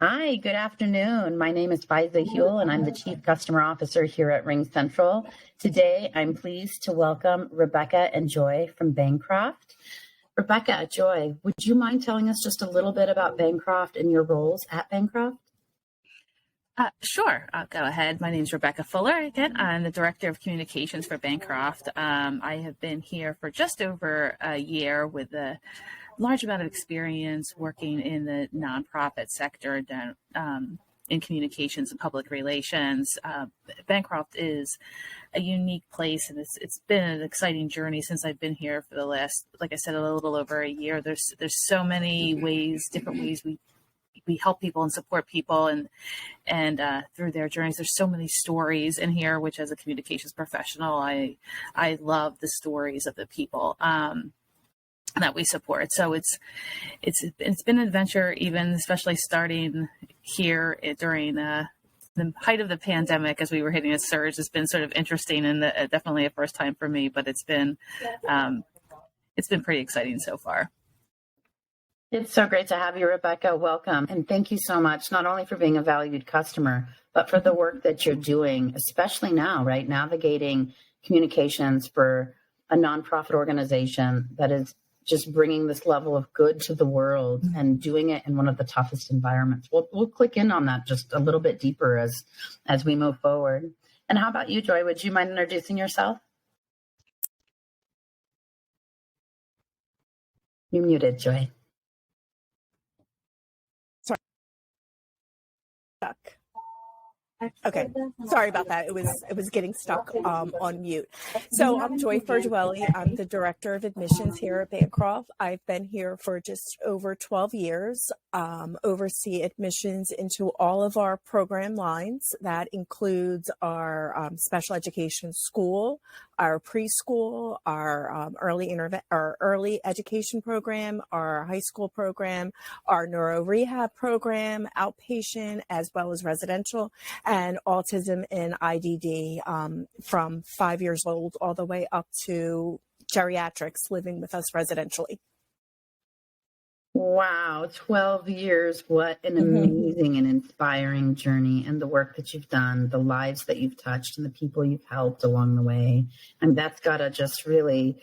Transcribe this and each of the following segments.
Hi, good afternoon. My name is Faiza Hughell, and I'm the Chief Customer Officer here at RingCentral. Today, I'm pleased to welcome Rebecca and Joy from Bancroft. Rebecca, Joy, would you mind telling us just a little bit about Bancroft and your roles at Bancroft? Sure, I'll go ahead. My name is Rebecca Fuller. Again, I'm the Director of Communications for Bancroft. I have been here for just over a year with a large amount of experience working in the nonprofit sector in communications and public relations. Bancroft is a unique place, and it's been an exciting journey since I've been here for the last, like I said, a little over a year. There's so many different ways we help people and support people and through their journeys. There's so many stories in here, which as a communications professional, I love the stories of the people that we support. So it's been an adventure, even especially starting here during the height of the pandemic as we were hitting a surge. It's been sort of interesting and definitely a first time for me, but it's been pretty exciting so far. It's so great to have you, Rebecca. Welcome. And thank you so much, not only for being a valued customer, but for the work that you're doing, especially now, right? Navigating communications for a nonprofit organization that is just bringing this level of good to the world and doing it in one of the toughest environments. We'll click in on that just a little bit deeper as we move forward. And how about you, Joy? Would you mind introducing yourself? You're muted, Joy. Stuck. Okay, sorry about that. It was getting stuck on mute. So I'm Joy Ferguelli. I'm the Director of Admissions here at Bancroft. I've been here for just over 12 years, oversee admissions into all of our program lines. That includes our special education school, our preschool, our early education program, our high school program, our neuro rehab program, outpatient, as well as residential, and autism and IDD from 5 years old all the way up to geriatrics living with us residentially. Wow, 12 years. What an amazing and inspiring journey, and the work that you've done, the lives that you've touched, and the people you've helped along the way. And that's got to just really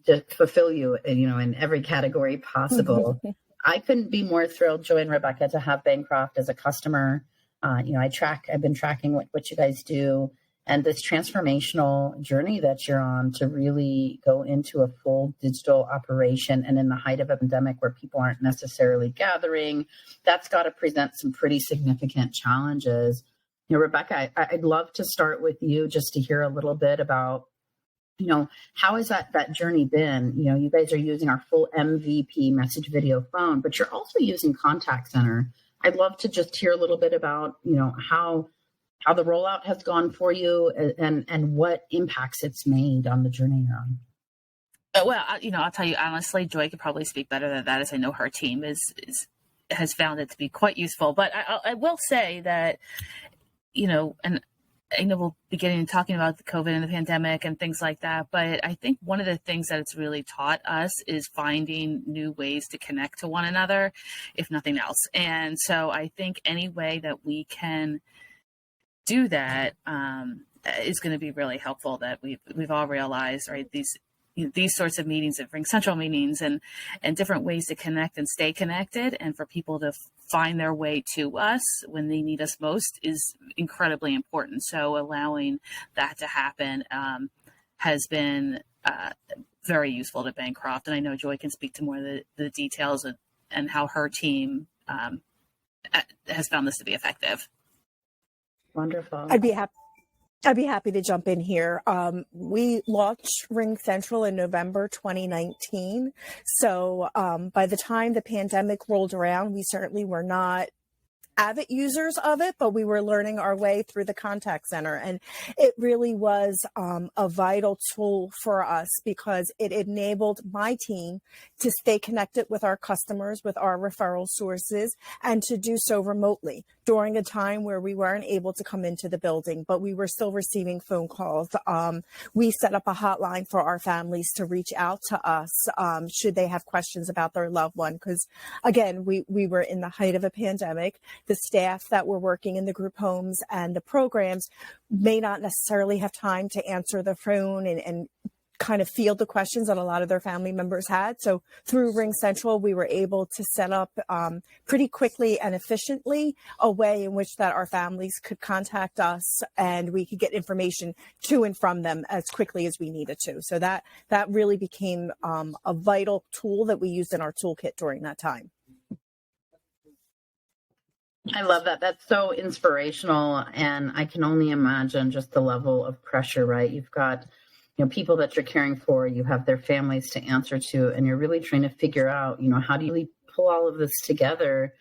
just fulfill you, in every category possible. I couldn't be more thrilled, Joy and Rebecca, to have Bancroft as a customer. I've been tracking what you guys do, and this transformational journey that you're on to really go into a full digital operation. And in the height of a pandemic where people aren't necessarily gathering, that's got to present some pretty significant challenges. Rebecca, I'd love to start with you just to hear a little bit about, how has that journey been? You guys are using our full MVP message video phone, but you're also using contact center. I'd love to just hear a little bit about, how the rollout has gone for you and what impacts it's made on the journey you're on. Well, I'll tell you honestly, Joy could probably speak better than that, as I know her team has found it to be quite useful. But I will say that, and I know we'll be getting to talking about the COVID and the pandemic and things like that, but I think one of the things that it's really taught us is finding new ways to connect to one another, if nothing else. And so I think any way that we can do that is going to be really helpful. That we've all realized, right? These sorts of meetings and RingCentral meetings and different ways to connect and stay connected, and for people to find their way to us when they need us most is incredibly important. So allowing that to happen has been very useful to Bancroft. And I know Joy can speak to more of the details and how her team has found this to be effective. Wonderful. I'd be happy to jump in here. We launched RingCentral in November 2019. So by the time the pandemic rolled around, we certainly were not avid users of it, but we were learning our way through the contact center. And it really was a vital tool for us because it enabled my team to stay connected with our customers, with our referral sources, and to do so remotely during a time where we weren't able to come into the building, but we were still receiving phone calls. We set up a hotline for our families to reach out to us should they have questions about their loved one. Because again, we were in the height of a pandemic. the staff that were working in the group homes and the programs may not necessarily have time to answer the phone and kind of field the questions that a lot of their family members had. So through RingCentral, we were able to set up pretty quickly and efficiently a way in which that our families could contact us and we could get information to and from them as quickly as we needed to. So that really became a vital tool that we used in our toolkit during that time. I love that. That's so inspirational. And I can only imagine just the level of pressure, right? You've got people that you're caring for, you have their families to answer to, and you're really trying to figure out, how do you really pull all of this together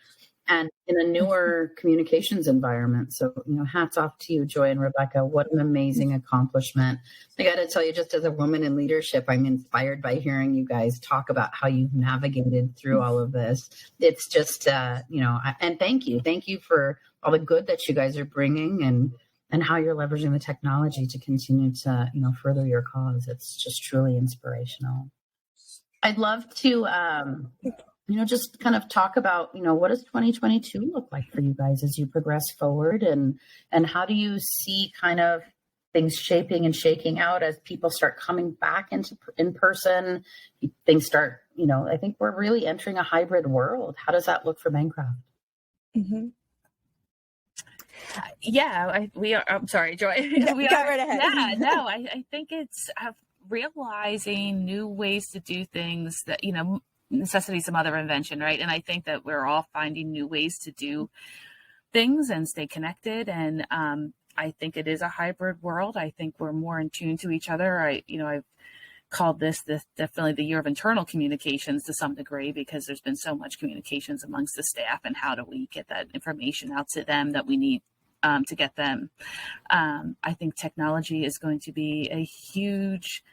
and in a newer communications environment. So, hats off to you, Joy and Rebecca. What an amazing accomplishment. I got to tell you, just as a woman in leadership, I'm inspired by hearing you guys talk about how you've navigated through all of this. It's just, and thank you. Thank you for all the good that you guys are bringing and how you're leveraging the technology to continue to, further your cause. It's just truly inspirational. I'd love to, just kind of talk about, what does 2022 look like for you guys as you progress forward, and how do you see kind of things shaping and shaking out as people start coming back in person? Things start, I think we're really entering a hybrid world. How does that look for Bancroft? Mm-hmm. We are. I'm sorry, Joy. We Go are, right ahead. Yeah, no, I think it's realizing new ways to do things that, necessity some other invention, right? And I think that we're all finding new ways to do things and stay connected. And I think it is a hybrid world. I think we're more in tune to each other. I've called this definitely the year of internal communications to some degree, because there's been so much communications amongst the staff, and how do we get that information out to them that we need to get them. I think technology is going to be a huge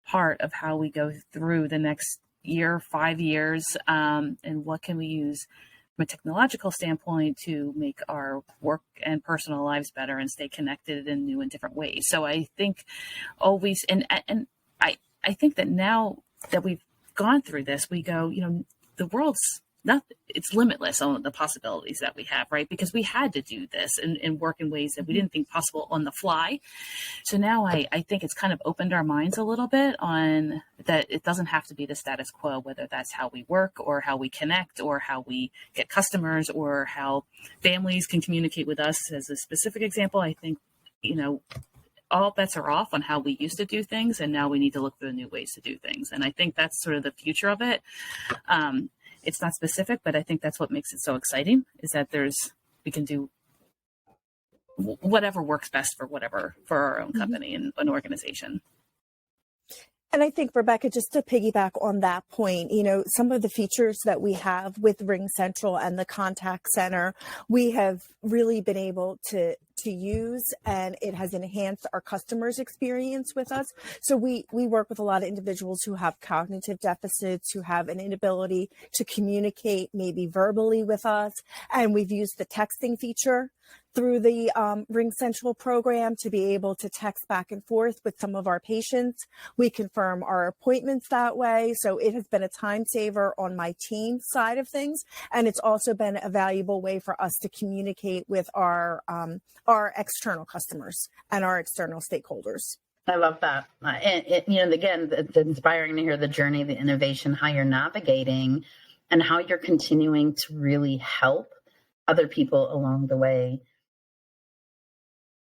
part of how we go through the next year, 5 years, and what can we use from a technological standpoint to make our work and personal lives better and stay connected in new and different ways. So I think always, and I think that now that we've gone through this, we go, the world's it's limitless on the possibilities that we have, right? Because we had to do this and work in ways that we didn't think possible on the fly. So now I think it's kind of opened our minds a little bit on that it doesn't have to be the status quo, whether that's how we work or how we connect or how we get customers or how families can communicate with us. As a specific example, I think, all bets are off on how we used to do things, and now we need to look for new ways to do things. And I think that's sort of the future of it. It's not specific, but I think that's what makes it so exciting, is that we can do whatever works best for our own company and an organization. And I think, Rebecca, just to piggyback on that point, some of the features that we have with RingCentral and the contact center, we have really been able to use, and it has enhanced our customers' experience with us. So we work with a lot of individuals who have cognitive deficits, who have an inability to communicate maybe verbally with us. And we've used the texting feature through the RingCentral program to be able to text back and forth with some of our patients. We confirm our appointments that way. So it has been a time saver on my team side of things. And it's also been a valuable way for us to communicate with our external customers and our external stakeholders. I love that. Again, it's inspiring to hear the journey, the innovation, how you're navigating and how you're continuing to really help other people along the way.